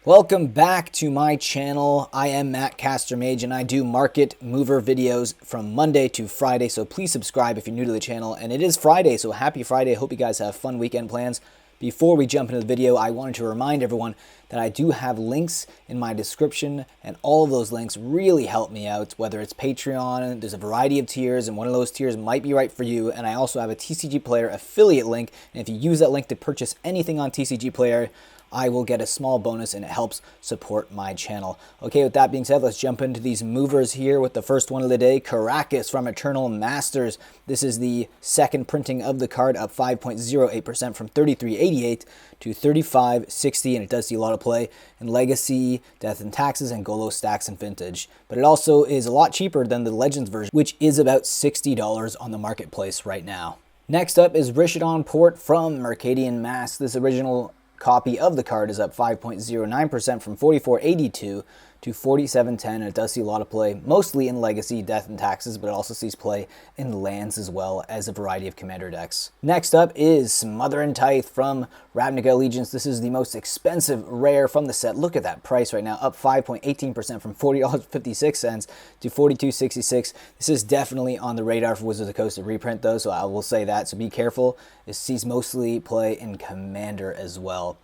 Welcome back to my channel. I am Mattcaster Mage and I do market mover videos from Monday to Friday, so please subscribe if you're new to the channel. And it is Friday, so happy Friday. I hope you guys have fun weekend plans. Before we jump into the video, I wanted to remind everyone that I do have links in my description, and all of those links really help me out, whether it's Patreon, there's a variety of tiers, and one of those tiers might be right for you. And I also have a TCG Player affiliate link, and if you use that link to purchase anything on TCG Player, I will get a small bonus and it helps support my channel. Okay, with that being said, let's jump into these movers here with the first one of the day, Caracas from Eternal Masters. This is the second printing of the card, up 5.08% from 33.88 to 35.60, and it does see a lot of play in Legacy, Death and Taxes, and Golo Stacks and Vintage. But it also is a lot cheaper than the Legends version, which is about $60 on the marketplace right now. Next up is Rishadan Port from Mercadian Masks. This original copy of the card is up 5.09% from 44.82 to 47.10, and it does see a lot of play, mostly in Legacy, Death and Taxes, but it also sees play in lands as well as a variety of commander decks. Next up is Smother and Tithe from Ravnica Allegiance. This is the most expensive rare from the set. Look at that price right now, up 5.18% from $40.56 to $42.66. This is definitely on the radar for Wizards of the Coast to reprint though, so I will say that, so be careful. It sees mostly play in commander as well.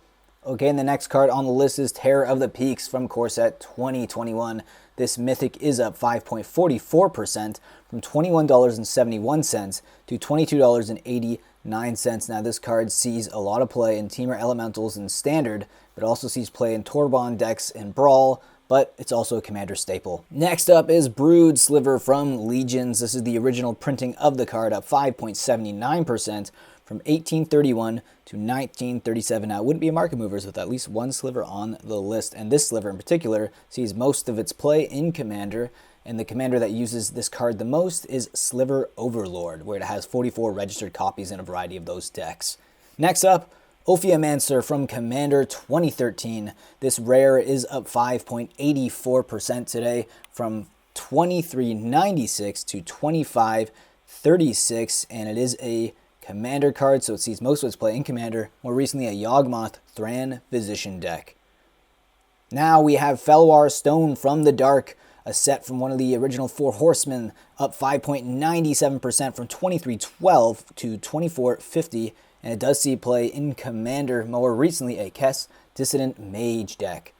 Okay, and the next card on the list is Terror of the Peaks from Core Set 2021. This mythic is up 5.44% from $21.71 to $22.89. Now this card sees a lot of play in Temur Elementals and Standard, but also sees play in Torbon decks and Brawl, but it's also a commander staple. Next up is Brood Sliver from Legions. This is the original printing of the card, up 5.79% from 1831 to 1937. Now, it wouldn't be a market movers with at least one sliver on the list, and this sliver in particular sees most of its play in commander, and the commander that uses this card the most is Sliver Overlord, where it has 44 registered copies in a variety of those decks. Next up, Ophiomancer from Commander 2013. This rare is up 5.84% today from $23.96 to $25.36, and it is a commander card, so it sees most of its play in commander, more recently a Yawgmoth Thran Physician deck. Now we have Felwar Stone from the Dark, a set from one of the original Four Horsemen, up 5.97% from $23.12 to $24.50, and it does see play in commander, more recently a Kess Dissident Mage deck.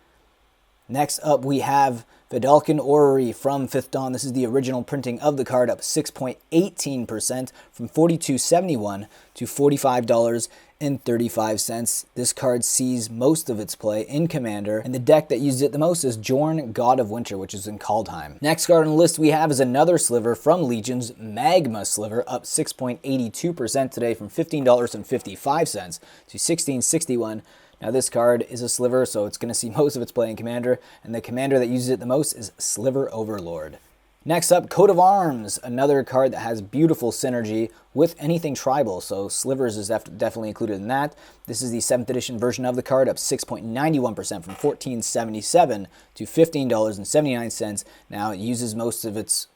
Next up we have Vedalken Orrery from Fifth Dawn. This is the original printing of the card, up 6.18% from $42.71 to $45.35. This card sees most of its play in commander, and the deck that uses it the most is Jorn, God of Winter, which is in Kaldheim. Next card on the list we have is another sliver from Legions, Magma Sliver, up 6.82% today from $15.55 to $16.61. Now this card is a sliver, so it's going to see most of its play in commander, and the commander that uses it the most is Sliver Overlord. Next up, Coat of Arms, another card that has beautiful synergy with anything tribal, so slivers is definitely included in that. This is the 7th edition version of the card, up 6.91% from $14.77 to $15.79. Now it uses most of its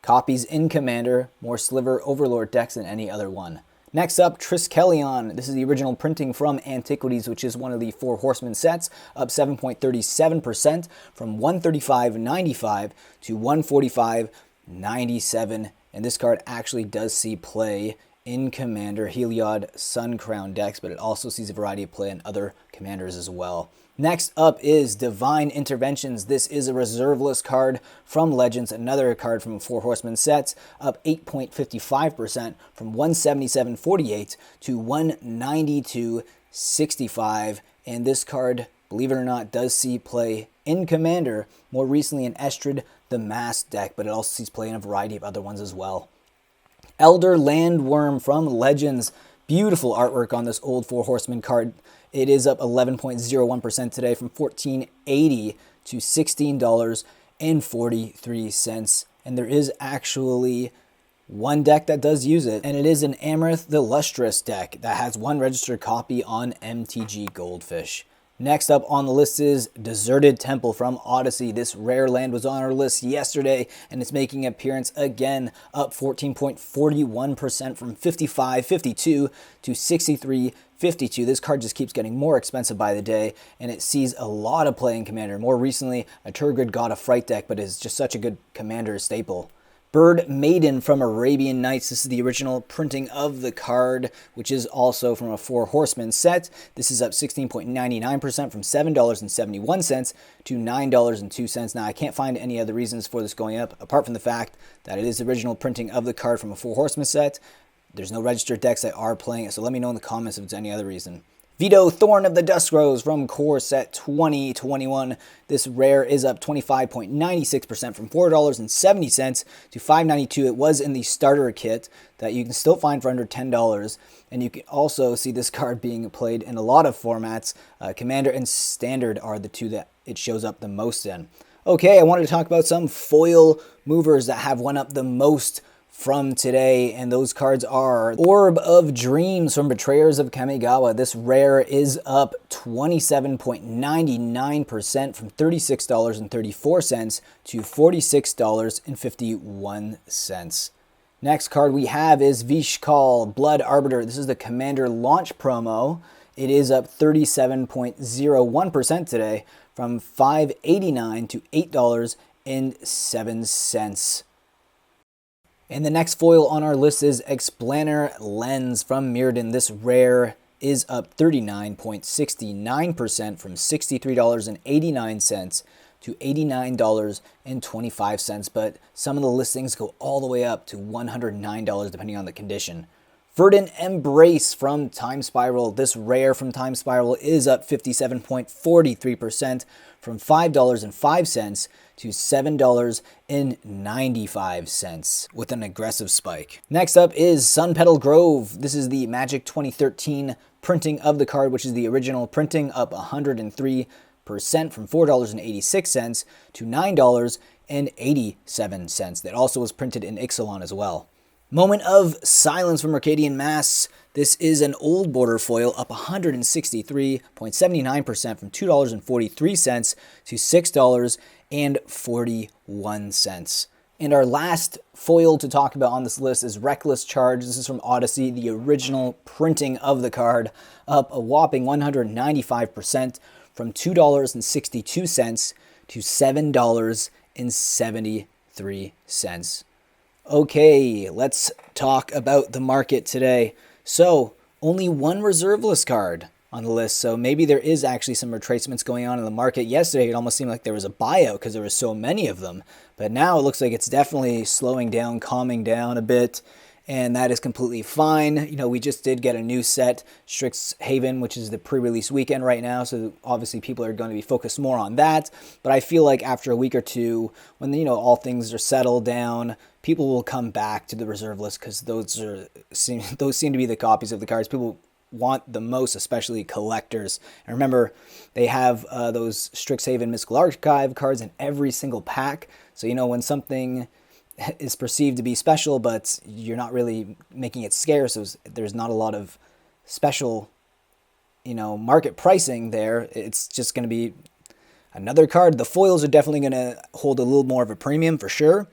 copies in commander, more Sliver Overlord decks than any other one. Next up, Triskelion. This is the original printing from Antiquities, which is one of the Four Horsemen sets, up 7.37% from $135.95 to $145.97. And this card actually does see play in commander, Heliod Sun Crown decks, but it also sees a variety of play in other commanders as well. Next up is Divine Interventions. This is a reserveless card from Legends, another card from Four Horsemen sets, up 8.55% from $177.48 to $192.65. And this card, believe it or not, does see play in commander, more recently in Estrid the Mask deck, but it also sees play in a variety of other ones as well. Elder Landworm from Legends. Beautiful artwork on this old Four Horsemen card. It is up 11.01% today from $14.80 to $16.43. And there is actually one deck that does use it, and it is an Amarith the Lustrous deck that has one registered copy on MTG Goldfish. Next up on the list is Deserted Temple from Odyssey. This rare land was on our list yesterday, and it's making an appearance again, up 14.41% from 55.52 to 63.52. This card just keeps getting more expensive by the day, and it sees a lot of play in Commander. More recently, a Turgid God of Fright deck, but is just such a good Commander staple. Bird Maiden from Arabian Nights. This is the original printing of the card, which is also from a Four Horsemen set. This is up 16.99% from $7.71 to $9.02. Now, I can't find any other reasons for this going up, apart from the fact that it is the original printing of the card from a Four Horsemen set. There's no registered decks that are playing it, so let me know in the comments if it's any other reason. Vito Thorn of the Dusk Rose from Core Set 2021. This rare is up 25.96% from $4.70 to $5.92. It was in the starter kit that you can still find for under $10. And you can also see this card being played in a lot of formats. Commander and Standard are the two that it shows up the most in. Okay, I wanted to talk about some foil movers that have went up the most from today, and those cards are Orb of Dreams from Betrayers of Kamigawa. This rare is up 27.99% from $36.34 to $46.51. Next card we have is Vishkal, Blood Arbiter. This is the Commander launch promo. It is up 37.01% today from $5.89 to $8.07. And the next foil on our list is Explainer Lens from Mirrodin. This rare is up 39.69% from $63.89 to $89.25, but some of the listings go all the way up to $109 depending on the condition. Verdant Embrace from Time Spiral. This rare from Time Spiral is up 57.43% from $5.05 to $7.95 with an aggressive spike. Next up is Sunpetal Grove. This is the Magic 2013 printing of the card, which is the original printing, up 103% from $4.86 to $9.87. That also was printed in Ixalan as well. Moment of Silence from Arcadian Masks. This is an old border foil, up 163.79% from $2.43 to $6.41. And our last foil to talk about on this list is Reckless Charge. This is from Odyssey, the original printing of the card, up a whopping 195% from $2.62 to $7.73. Okay, let's talk about the market today. So, only one reserve list card on the list, so maybe there is actually some retracements going on in the market. Yesterday, it almost seemed like there was a buyout because there were so many of them, but now it looks like it's definitely slowing down, calming down a bit, and that is completely fine. You know, we just did get a new set, Strixhaven, which is the pre-release weekend right now, so obviously people are going to be focused more on that, but I feel like after a week or two, when, you know, all things are settled down, people will come back to the reserve list because those seem to be the copies of the cards people want the most, especially collectors. And remember, they have those Strixhaven Mystical Archive cards in every single pack. So, you know, when something is perceived to be special, but you're not really making it scarce, so there's not a lot of special, you know, market pricing there. It's just going to be another card. The foils are definitely going to hold a little more of a premium for sure.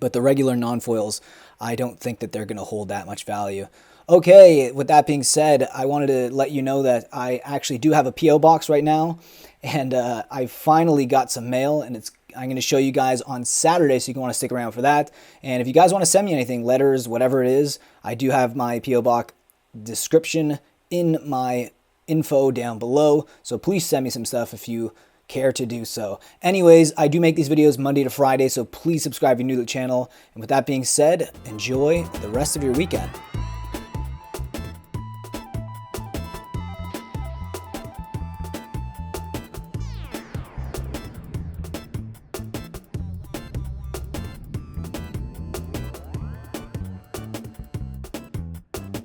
But the regular non-foils, I don't think that they're going to hold that much value. Okay, with that being said, I wanted to let you know that I actually do have a PO box right now. And I finally got some mail, and I'm going to show you guys on Saturday, so you can want to stick around for that. And if you guys want to send me anything, letters, whatever it is, I do have my PO box description in my info down below. So please send me some stuff if you care to do so. Anyways, I do make these videos Monday to Friday, so please subscribe if you're new to the channel. And with that being said, enjoy the rest of your weekend.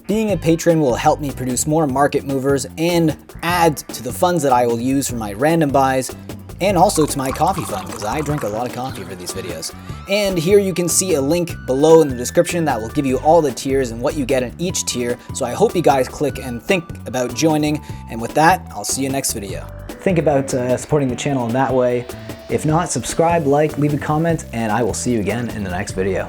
Being a patron will help me produce more market movers and add to the funds that I will use for my random buys and also to my coffee fund, because I drink a lot of coffee for these videos. And here you can see a link below in the description that will give you all the tiers and what you get in each tier. So I hope you guys click and think about joining. And with that, I'll see you next video. think about supporting the channel in that way. If not, subscribe, like, leave a comment, and I will see you again in the next video.